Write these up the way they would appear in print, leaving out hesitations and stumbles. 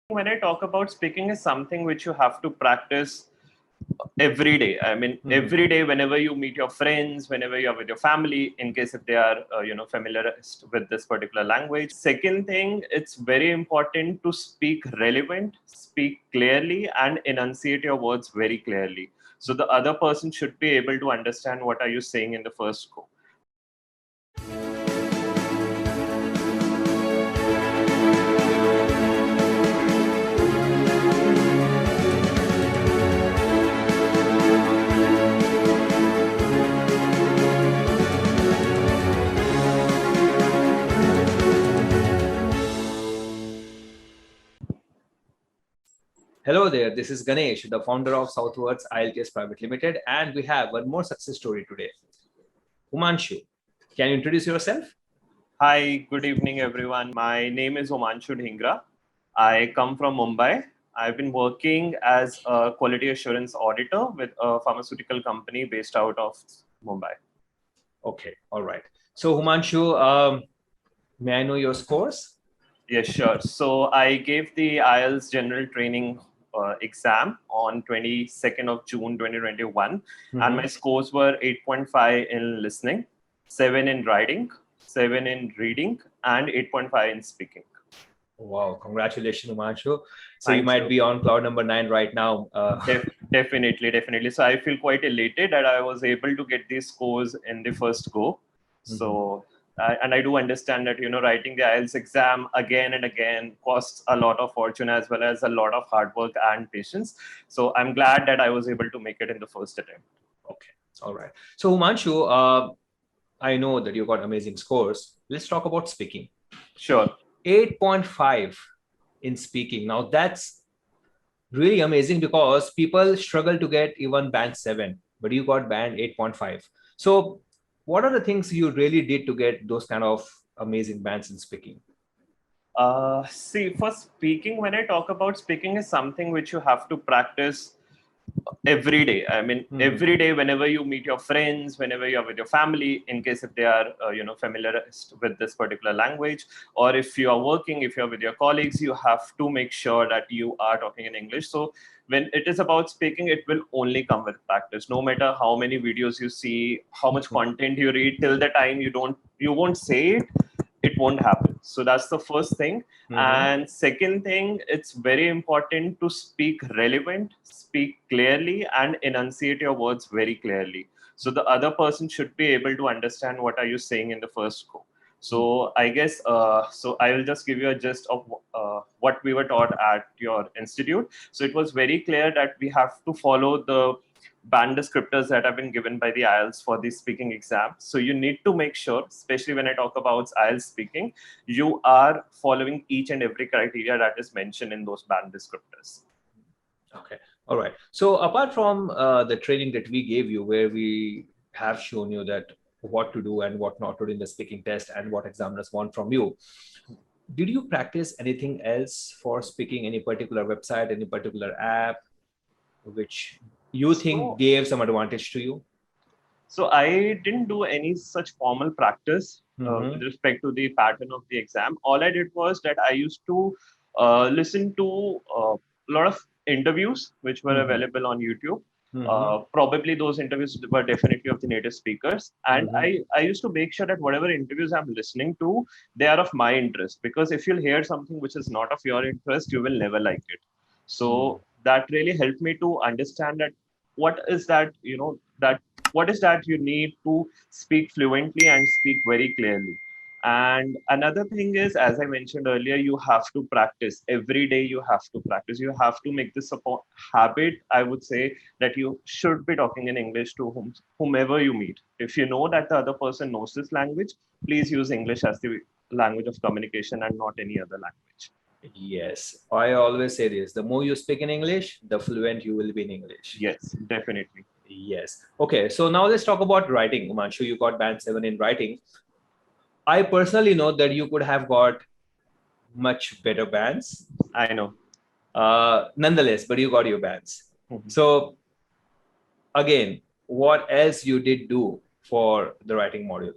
When I talk about speaking is something which you have to practice every day. I mean, every day, whenever you meet your friends, whenever you're with your family, in case if they are, familiar with this particular language. Second thing, it's very important to speak relevant, speak clearly, and enunciate your words very clearly. So the other person should be able to understand what are you saying in the first go. Hello there, this is Ganesh, the founder of Southwards IELTS Private Limited, and we have one more success story today. Umanshu, can you introduce yourself? Hi, good evening, everyone. My name is Umanshu. I come from Mumbai. I've been working as a quality assurance auditor with a pharmaceutical company based out of Mumbai. Okay, all right. So, Umanshu, may I know your scores? Yes, sure. So I gave the IELTS general training exam on 22nd of June 2021, and my scores were 8.5 in listening, 7 in writing, 7 in reading, and 8.5 in speaking. Wow, congratulations, Umanshu. So Thank you might you. be on cloud number 9 right now. Definitely. So I feel quite elated that I was able to get these scores in the first go. So, and I do understand that, writing the IELTS exam again and again costs a lot of fortune as well as a lot of hard work and patience. So I'm glad that I was able to make it in the first attempt. Okay, all right. So Umanshu, I know that you got amazing scores. Let's talk about speaking. Sure. 8.5 in speaking. Now that's really amazing because people struggle to get even band 7, but you got band 8.5. So what are the things you really did to get those kind of amazing bands in speaking? See, for speaking, when I talk about speaking is something which you have to practice every day. I mean, every day, whenever you meet your friends, whenever you're with your family, in case if they are, familiar with this particular language, or if you are working, if you're with your colleagues, you have to make sure that you are talking in English. So when it is about speaking, it will only come with practice. No matter how many videos you see, how much content you read, till the time you won't say it, it won't happen. So that's the first thing. And second thing, it's very important to speak relevant, speak clearly, and enunciate your words very clearly. So the other person should be able to understand what are you saying in the first go. So I guess, so I will just give you a gist of what we were taught at your institute. So it was very clear that we have to follow the band descriptors that have been given by the IELTS for the speaking exam. So you need to make sure, especially when I talk about IELTS speaking, you are following each and every criteria that is mentioned in those band descriptors. Okay. All right. So apart from the training that we gave you, where we have shown you that what to do and what not to do in the speaking test and what examiners want from you, did you practice anything else for speaking, any particular website, any particular app, which you think gave some advantage to you? So I didn't do any such formal practice with respect to the pattern of the exam. All I did was that I used to listen to a lot of interviews which were available on YouTube. Probably those interviews were definitely of the native speakers. And I used to make sure that whatever interviews I'm listening to, they are of my interest. Because if you'll hear something which is not of your interest, you will never like it. So that really helped me to understand that what is that, that what is that you need to speak fluently and speak very clearly. And another thing is, as I mentioned earlier, you have to practice every day. You have to practice. You have to make this a habit. I would say that you should be talking in English to whomever you meet. If you know that the other person knows this language, please use English as the language of communication and not any other language. Yes, I always say this: the more you speak in English, the fluent you will be in English. Yes, definitely. Yes. Okay, so now let's talk about writing. Umanshu, you got band 7 in writing. I personally know that you could have got much better bands. I know. Nonetheless, but you got your bands. So again, what else you did do for the writing module?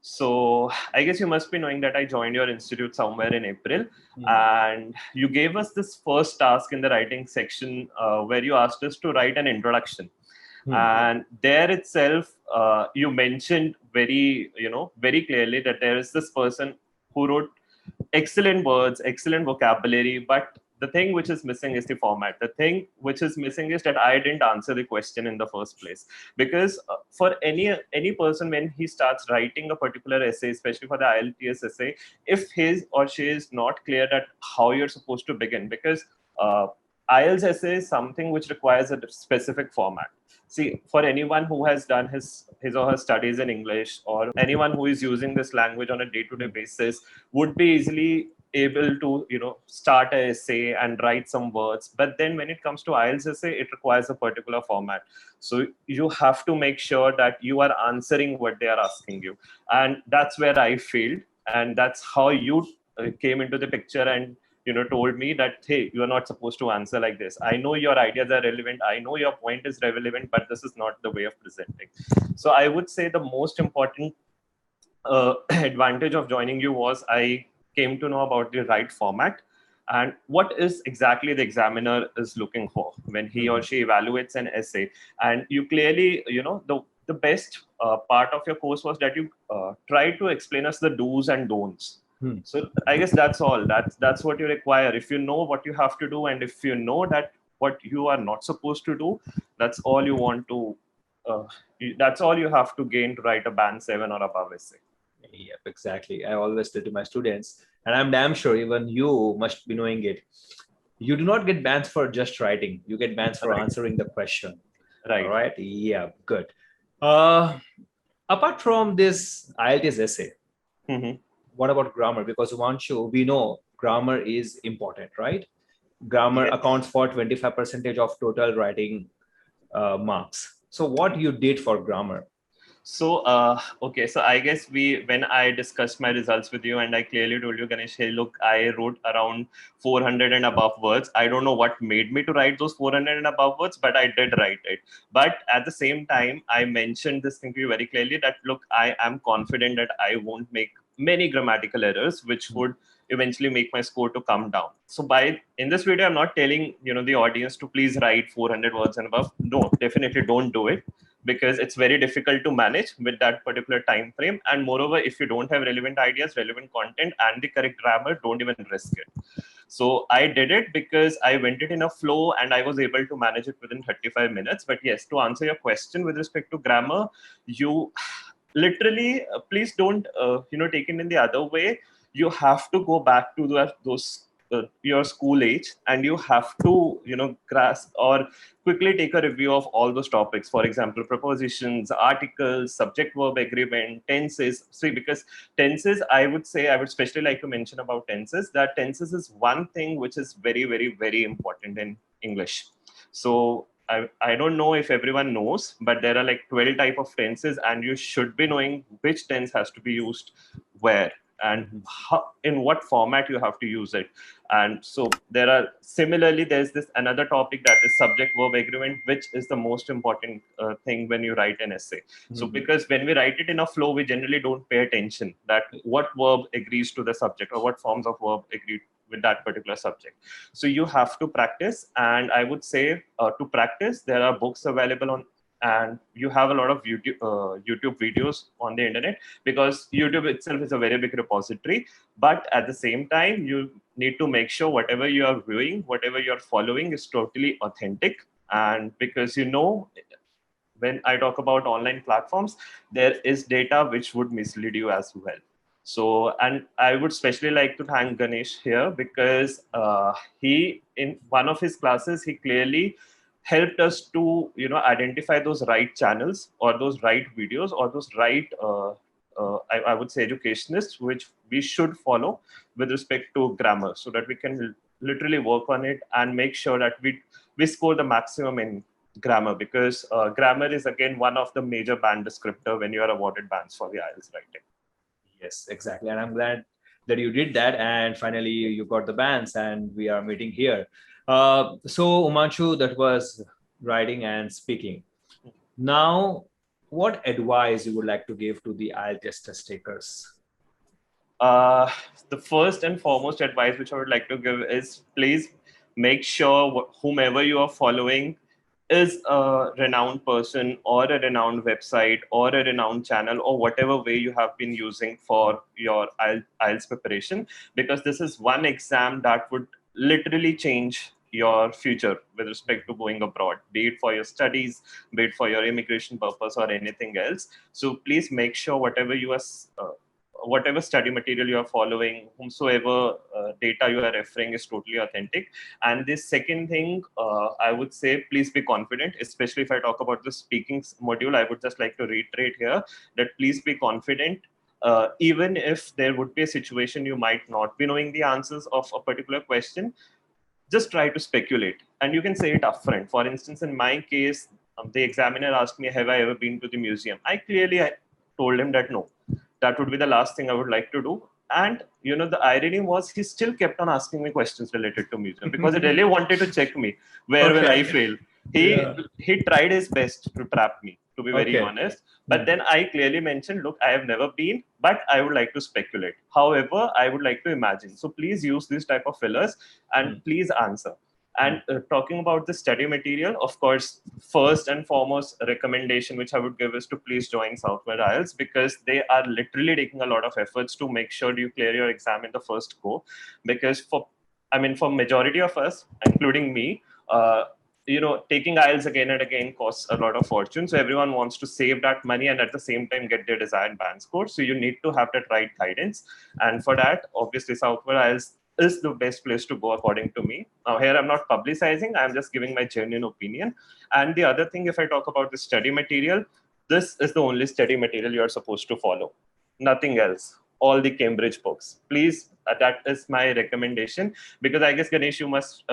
So I guess you must be knowing that I joined your institute somewhere in April, Hmm. and you gave us this first task in the writing section where you asked us to write an introduction. And there itself, you mentioned very clearly that there is this person who wrote excellent words, excellent vocabulary, but the thing which is missing is the format. The thing which is missing is that I didn't answer the question in the first place. Because for any person, when he starts writing a particular essay, especially for the IELTS essay, if his or she is not clear that how you're supposed to begin, because IELTS essay is something which requires a specific format. See, for anyone who has done his or her studies in English, or anyone who is using this language on a day-to-day basis, would be easily able to start an essay and write some words. But then when it comes to IELTS essay, it requires a particular format. So you have to make sure that you are answering what they are asking you, and that's where I failed, and that's how you came into the picture and told me that, hey, you are not supposed to answer like this. I know your ideas are relevant, I know your point is relevant, but this is not the way of presenting. So I would say the most important advantage of joining you was I came to know about the right format and what is exactly the examiner is looking for when he or she evaluates an essay. And you clearly, the best part of your course was that you tried to explain us the do's and don'ts. So I guess that's all. That's what you require. If you know what you have to do, and if you know that what you are not supposed to do, that's all you want to. That's all you have to gain to write a band 7 or above essay. Yep, exactly. I always tell to my students, and I'm damn sure even you must be knowing it. You do not get bans for just writing. You get bans for answering the question. Right. All right. Yeah, good. Apart from this IELTS essay, what about grammar? Because Umanshu, we know grammar is important, right? Grammar accounts for 25% of total writing marks. So what you did for grammar? So, okay. So I guess when I discussed my results with you, and I clearly told you, Ganesh, hey, look, I wrote around 400 and above words. I don't know what made me to write those 400 and above words, but I did write it. But at the same time, I mentioned this thing to you very clearly that, look, I am confident that I won't make many grammatical errors, which would eventually make my score to come down. So in this video, I'm not telling, the audience to please write 400 words and above. No, definitely don't do it, because it's very difficult to manage with that particular time frame. And moreover, if you don't have relevant ideas, relevant content, and the correct grammar, don't even risk it. So I did it because I went it in a flow and I was able to manage it within 35 minutes. But yes, to answer your question with respect to grammar, you literally, please don't, take it in the other way. You have to go back to those your school age, and you have to grasp or quickly take a review of all those topics. For example, prepositions, articles, subject verb agreement, tenses. See, because tenses, I would especially like to mention about tenses, that tenses is one thing which is very, very, very important in English. So I don't know if everyone knows, but there are like 12 type of tenses, and you should be knowing which tense has to be used where, and in what format you have to use it. And so there's this another topic, that is subject verb agreement, which is the most important thing when you write an essay. So because when we write it in a flow, we generally don't pay attention that what verb agrees to the subject, or what forms of verb agree with that particular subject. So you have to practice, and I would say to practice, there are books available on, and you have a lot of YouTube videos on the internet, because YouTube itself is a very big repository. But at the same time, you need to make sure whatever you are viewing, whatever you're following is totally authentic. And because when I talk about online platforms, there is data which would mislead you as well. So, and I would especially like to thank Ganesh here, because he, in one of his classes, he clearly helped us to identify those right channels, or those right videos, or those right I would say educationists, which we should follow with respect to grammar, so that we can literally work on it and make sure that we score the maximum in grammar, because grammar is again one of the major band descriptor when you are awarded bands for the IELTS writing. Yes, exactly. And I'm glad that you did that, and finally you got the bands, and we are meeting here. So Umanshu, that was writing and speaking. Now what advice you would like to give to the IELTS test takers? The first and foremost advice which I would like to give is, please make sure whomever you are following is a renowned person or a renowned website or a renowned channel or whatever way you have been using for your IELTS preparation, because this is one exam that would literally change your future with respect to going abroad, be it for your studies, be it for your immigration purpose or anything else. So please make sure whatever study material you are following, whomsoever data you are referring is totally authentic. And the second thing, I would say, please be confident, especially if I talk about the speaking module. I would just like to reiterate here that please be confident. Even if there would be a situation you might not be knowing the answers of a particular question, just try to speculate, and you can say it upfront. For instance, in my case, the examiner asked me, have I ever been to the museum? I told him that no, that would be the last thing I would like to do. And the irony was, he still kept on asking me questions related to museum because he really wanted to check me. Where will I fail? He tried his best to trap me, to be very honest. But then I clearly mentioned, look, I have never been, but I would like to speculate. However, I would like to imagine. So please use these type of fillers and please answer. And talking about the study material, of course, first and foremost recommendation which I would give is to please join Southwards IELTS, because they are literally taking a lot of efforts to make sure you clear your exam in the first go. Because for majority of us, including me, taking IELTS again and again costs a lot of fortune. So everyone wants to save that money and at the same time get their desired band score. So you need to have that right guidance. And for that, obviously, Southwards IELTS is the best place to go according to me. Now here I'm not publicizing, I'm just giving my genuine opinion. And the other thing, if I talk about the study material, this is the only study material you are supposed to follow. Nothing else. All the Cambridge books. Please, that is my recommendation, because I guess, Ganesh, you must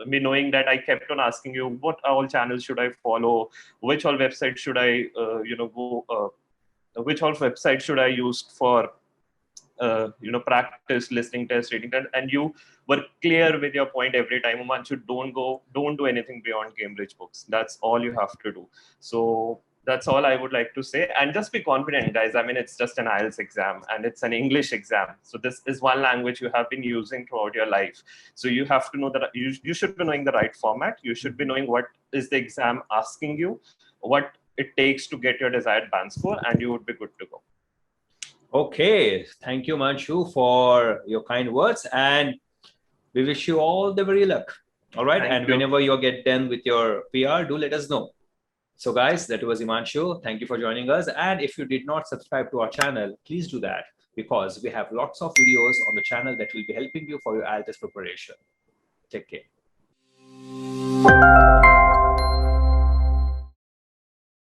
be knowing that I kept on asking you what all channels should I follow, which all websites should I which all website should I use for practice, listening test, reading test, and you were clear with your point every time. Umanshu, don't do anything beyond Cambridge books. That's all you have to do. So that's all I would like to say. And just be confident, guys. I mean, it's just an IELTS exam and it's an English exam. So this is one language you have been using throughout your life. So you have to know that you should be knowing the right format. You should be knowing what is the exam asking you, what it takes to get your desired band score, and you would be good to go. Okay, thank you, Umanshu, for your kind words, and we wish you all the very luck. All right, and whenever you get done with your PR, do let us know. So guys, that was Umanshu. Thank you for joining us. And if you did not subscribe to our channel, please do that, because we have lots of videos on the channel that will be helping you for your IELTS preparation. Take care.